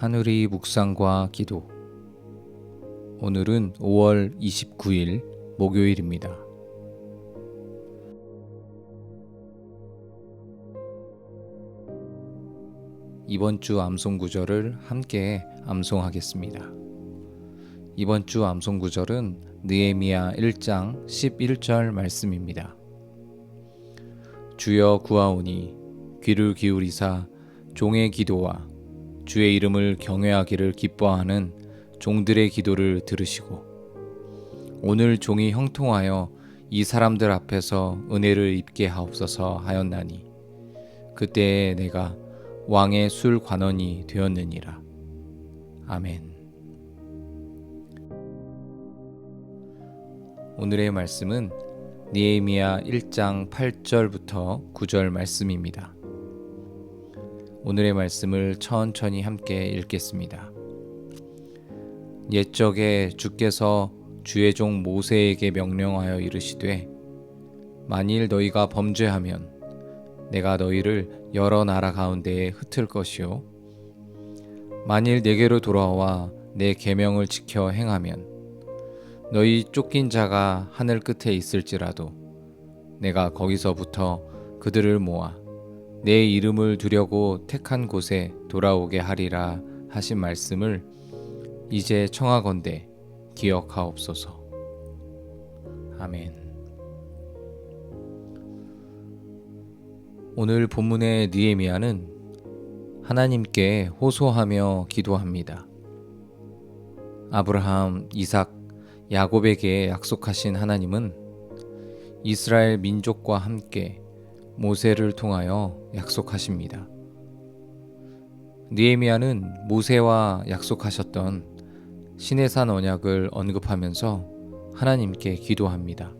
하늘의 묵상과 기도. 오늘은 5월 29일 목요일입니다. 이번 주 암송 구절을 함께 암송하겠습니다. 이번 주 암송 구절은 느헤미야 1장 11절 말씀입니다. 주여 구하오니 귀를 기울이사 종의 기도와 주의 이름을 경외하기를 기뻐하는 종들의 기도를 들으시고 오늘 종이 형통하여 이 사람들 앞에서 은혜를 입게 하옵소서 하였나니 그때에 내가 왕의 술 관원이 되었느니라. 아멘. 오늘의 말씀은 느헤미야 1장 8절부터 9절 말씀입니다. 오늘의 말씀을 천천히 함께 읽겠습니다. 옛적에 주께서 주의 종 모세에게 명령하여 이르시되 만일 너희가 범죄하면 내가 너희를 여러 나라 가운데에 흩을 것이요 만일 내게로 돌아와 내 계명을 지켜 행하면 너희 쫓긴 자가 하늘 끝에 있을지라도 내가 거기서부터 그들을 모아 내 이름을 두려고 택한 곳에 돌아오게 하리라 하신 말씀을 이제 청하건대 기억하옵소서. 아멘. 오늘 본문의 느헤미야는 하나님께 호소하며 기도합니다. 아브라함, 이삭, 야곱에게 약속하신 하나님은 이스라엘 민족과 함께 모세를 통하여 약속하십니다. 느헤미야는 모세와 약속하셨던 시내산 언약을 언급하면서 하나님께 기도합니다.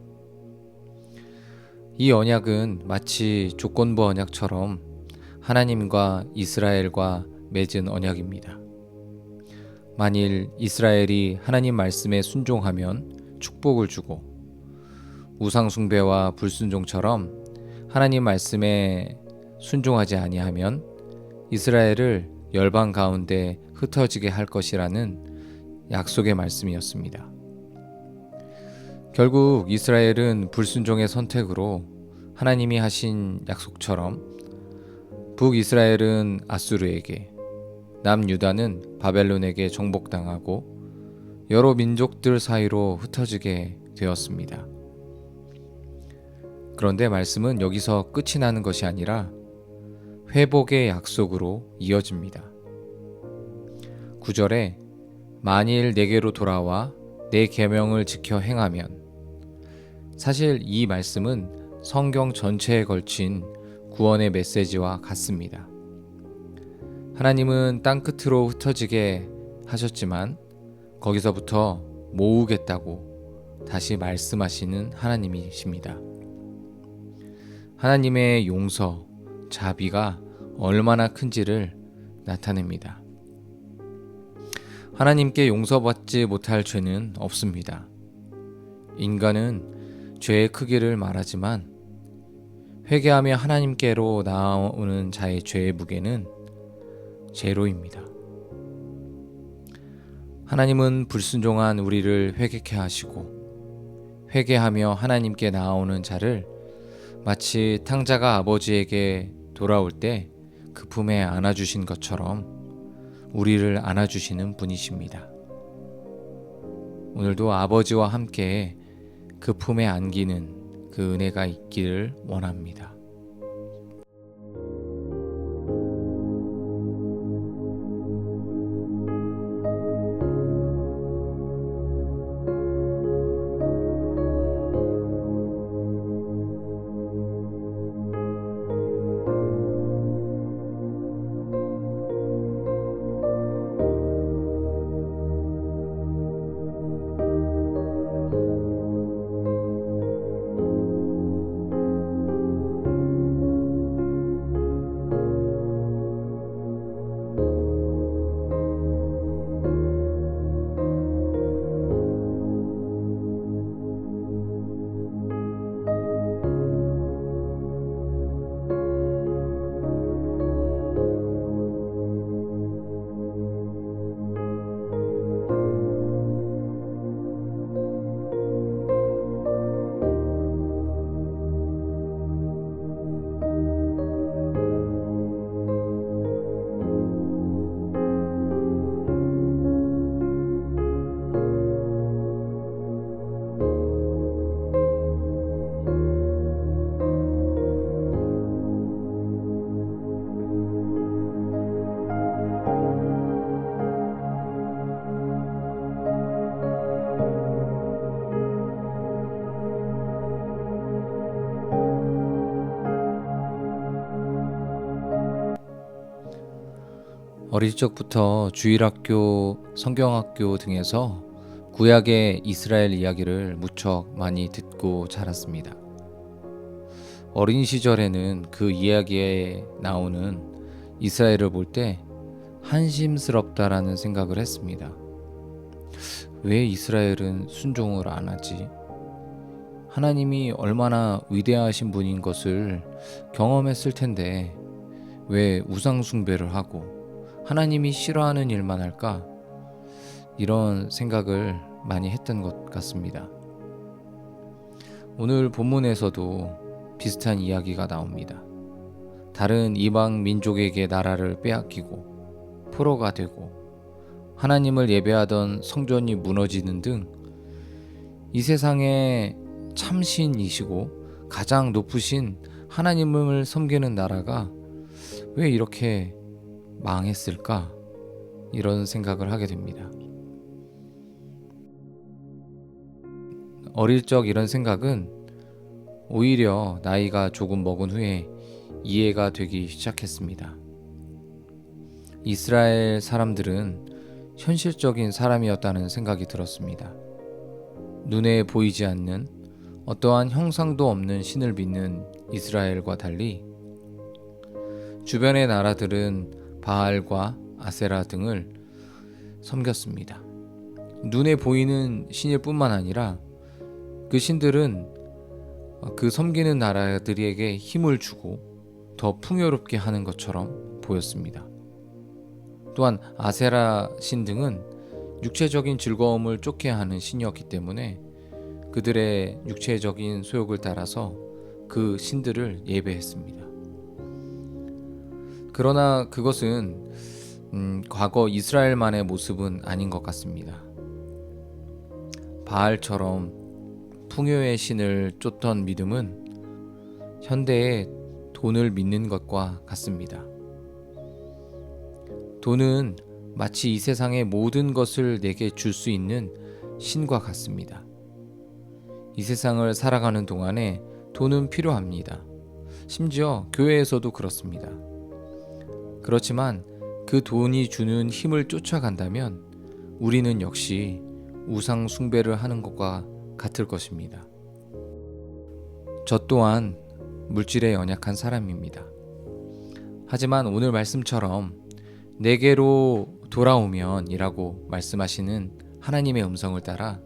이 언약은 마치 조건부 언약처럼 하나님과 이스라엘과 맺은 언약입니다. 만일 이스라엘이 하나님 말씀에 순종하면 축복을 주고 우상 숭배와 불순종처럼 하나님 말씀에 순종하지 아니하면 이스라엘을 열방 가운데 흩어지게 할 것이라는 약속의 말씀이었습니다. 결국 이스라엘은 불순종의 선택으로 하나님이 하신 약속처럼 북이스라엘은 아수르에게, 남유다는 바벨론에게 정복당하고 여러 민족들 사이로 흩어지게 되었습니다. 그런데 말씀은 여기서 끝이 나는 것이 아니라 회복의 약속으로 이어집니다. 9절에 만일 내게로 돌아와 내 계명을 지켜 행하면, 사실 이 말씀은 성경 전체에 걸친 구원의 메시지와 같습니다. 하나님은 땅끝으로 흩어지게 하셨지만 거기서부터 모으겠다고 다시 말씀하시는 하나님이십니다. 하나님의 용서, 자비가 얼마나 큰지를 나타냅니다. 하나님께 용서받지 못할 죄는 없습니다. 인간은 죄의 크기를 말하지만 회개하며 하나님께로 나아오는 자의 죄의 무게는 제로입니다. 하나님은 불순종한 우리를 회개케 하시고 회개하며 하나님께 나아오는 자를 마치 탕자가 아버지에게 돌아올 때 그 품에 안아주신 것처럼 우리를 안아주시는 분이십니다. 오늘도 아버지와 함께 그 품에 안기는 그 은혜가 있기를 원합니다. 어릴 적부터 주일학교, 성경학교 등에서 구약의 이스라엘 이야기를 무척 많이 듣고 자랐습니다. 어린 시절에는 그 이야기에 나오는 이스라엘을 볼 때 한심스럽다라는 생각을 했습니다. 왜 이스라엘은 순종을 안 하지? 하나님이 얼마나 위대하신 분인 것을 경험했을 텐데 왜 우상 숭배를 하고 하나님이 싫어하는 일만 할까? 이런 생각을 많이 했던 것 같습니다. 오늘 본문에서도 비슷한 이야기가 나옵니다. 다른 이방 민족에게 나라를 빼앗기고 포로가 되고 하나님을 예배하던 성전이 무너지는 등 이 세상에 참신이시고 가장 높으신 하나님을 섬기는 나라가 왜 이렇게 망했을까? 이런 생각을 하게 됩니다. 어릴 적 이런 생각은 오히려 나이가 조금 먹은 후에 이해가 되기 시작했습니다. 이스라엘 사람들은 현실적인 사람이었다는 생각이 들었습니다. 눈에 보이지 않는 어떠한 형상도 없는 신을 믿는 이스라엘과 달리 주변의 나라들은 바알과 아세라 등을 섬겼습니다. 눈에 보이는 신일 뿐만 아니라 그 신들은 그 섬기는 나라들에게 힘을 주고 더 풍요롭게 하는 것처럼 보였습니다. 또한 아세라 신 등은 육체적인 즐거움을 쫓게 하는 신이었기 때문에 그들의 육체적인 소욕을 따라서 그 신들을 예배했습니다. 그러나 그것은 과거 이스라엘만의 모습은 아닌 것 같습니다. 바알처럼 풍요의 신을 쫓던 믿음은 현대의 돈을 믿는 것과 같습니다. 돈은 마치 이 세상의 모든 것을 내게 줄 수 있는 신과 같습니다. 이 세상을 살아가는 동안에 돈은 필요합니다. 심지어 교회에서도 그렇습니다. 그렇지만 그 돈이 주는 힘을 쫓아간다면 우리는 역시 우상 숭배를 하는 것과 같을 것입니다. 저 또한 물질에 연약한 사람입니다. 하지만 오늘 말씀처럼 내게로 돌아오면 이라고 말씀하시는 하나님의 음성을 따라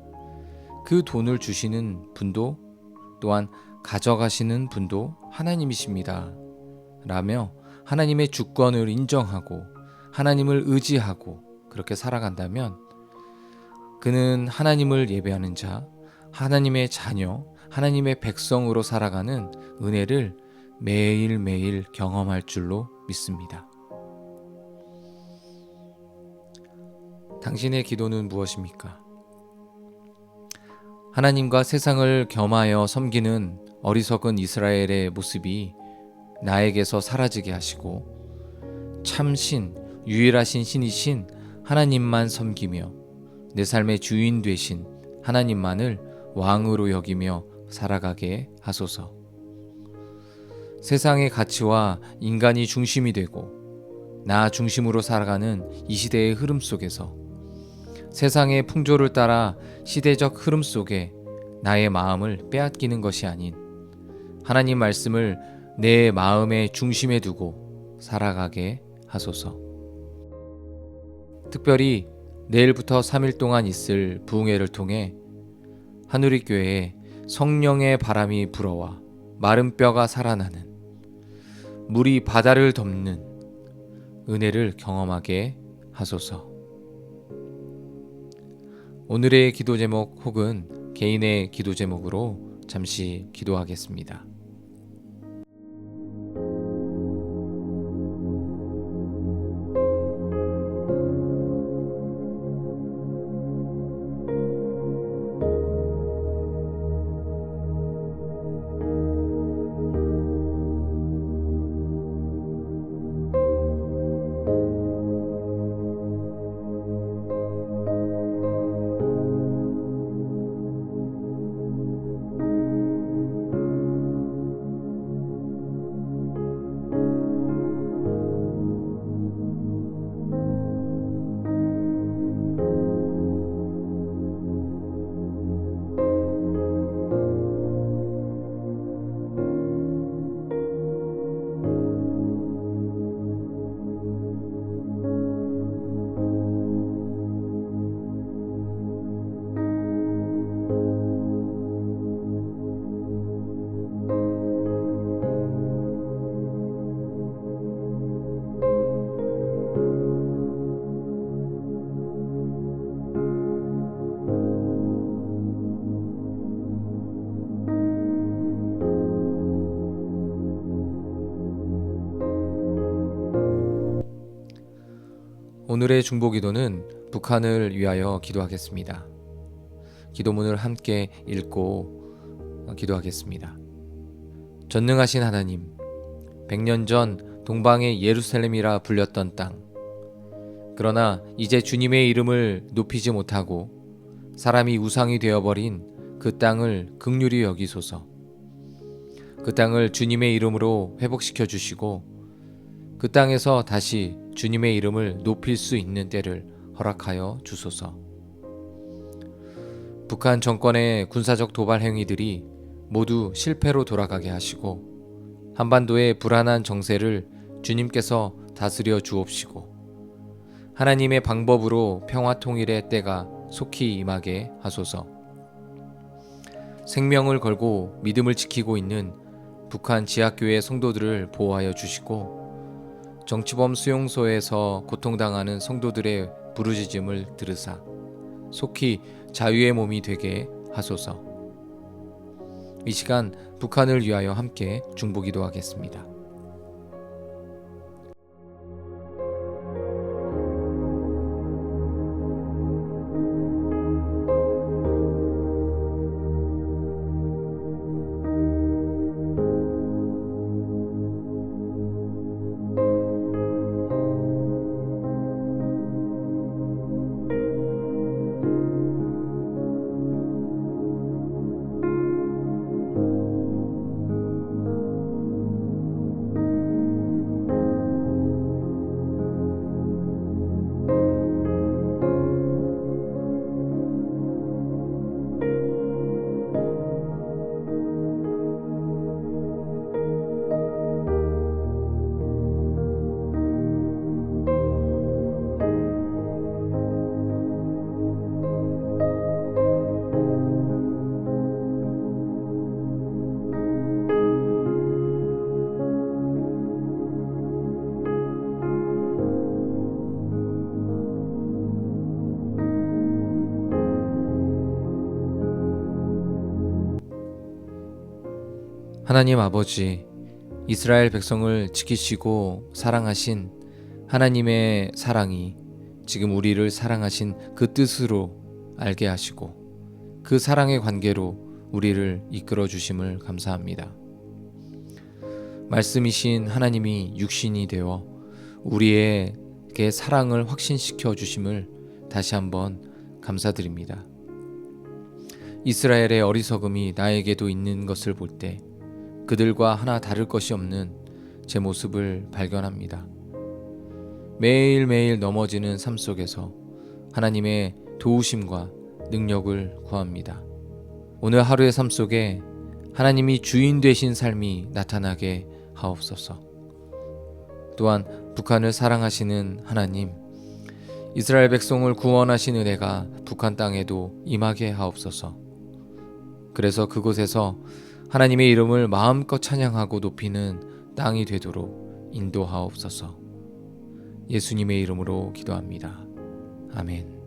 그 돈을 주시는 분도 또한 가져가시는 분도 하나님이십니다. 라며 하나님의 주권을 인정하고 하나님을 의지하고 그렇게 살아간다면 그는 하나님을 예배하는 자, 하나님의 자녀, 하나님의 백성으로 살아가는 은혜를 매일매일 경험할 줄로 믿습니다. 당신의 기도는 무엇입니까? 하나님과 세상을 겸하여 섬기는 어리석은 이스라엘의 모습이 나에게서 사라지게 하시고 참신, 유일하신 신이신 하나님만 섬기며 내 삶의 주인 되신 하나님만을 왕으로 여기며 살아가게 하소서. 세상의 가치와 인간이 중심이 되고 나 중심으로 살아가는 이 시대의 흐름 속에서 세상의 풍조를 따라 시대적 흐름 속에 나의 마음을 빼앗기는 것이 아닌 하나님 말씀을 내 마음의 중심에 두고 살아가게 하소서. 특별히 내일부터 3일 동안 있을 부흥회를 통해 하누리교회에 성령의 바람이 불어와 마른 뼈가 살아나는 물이 바다를 덮는 은혜를 경험하게 하소서. 오늘의 기도 제목 혹은 개인의 기도 제목으로 잠시 기도하겠습니다. 오늘의 중보기도는 북한을 위하여 기도하겠습니다. 기도문을 함께 읽고 기도하겠습니다. 전능하신 하나님, 100년 전 동방의 예루살렘이라 불렸던 땅, 그러나 이제 주님의 이름을 높이지 못하고 사람이 우상이 되어버린 그 땅을 긍휼히 여기소서. 그 땅을 주님의 이름으로 회복시켜 주시고 그 땅에서 다시 주님의 이름을 높일 수 있는 때를 허락하여 주소서. 북한 정권의 군사적 도발 행위들이 모두 실패로 돌아가게 하시고 한반도의 불안한 정세를 주님께서 다스려 주옵시고 하나님의 방법으로 평화 통일의 때가 속히 임하게 하소서. 생명을 걸고 믿음을 지키고 있는 북한 지하교회 성도들을 보호하여 주시고 정치범 수용소에서 고통당하는 성도들의 부르짖음을 들으사 속히 자유의 몸이 되게 하소서. 이 시간 북한을 위하여 함께 중보기도하겠습니다. 하나님 아버지, 이스라엘 백성을 지키시고 사랑하신 하나님의 사랑이 지금 우리를 사랑하신 그 뜻으로 알게 하시고 그 사랑의 관계로 우리를 이끌어 주심을 감사합니다. 말씀이신 하나님이 육신이 되어 우리에게 사랑을 확신시켜 주심을 다시 한번 감사드립니다. 이스라엘의 어리석음이 나에게도 있는 것을 볼 때 그들과 하나 다를 것이 없는 제 모습을 발견합니다. 매일매일 넘어지는 삶 속에서 하나님의 도우심과 능력을 구합니다. 오늘 하루의 삶 속에 하나님이 주인 되신 삶이 나타나게 하옵소서. 또한 북한을 사랑하시는 하나님, 이스라엘 백성을 구원하신 은혜가 북한 땅에도 임하게 하옵소서. 그래서 그곳에서 하나님의 이름을 마음껏 찬양하고 높이는 땅이 되도록 인도하옵소서. 예수님의 이름으로 기도합니다. 아멘.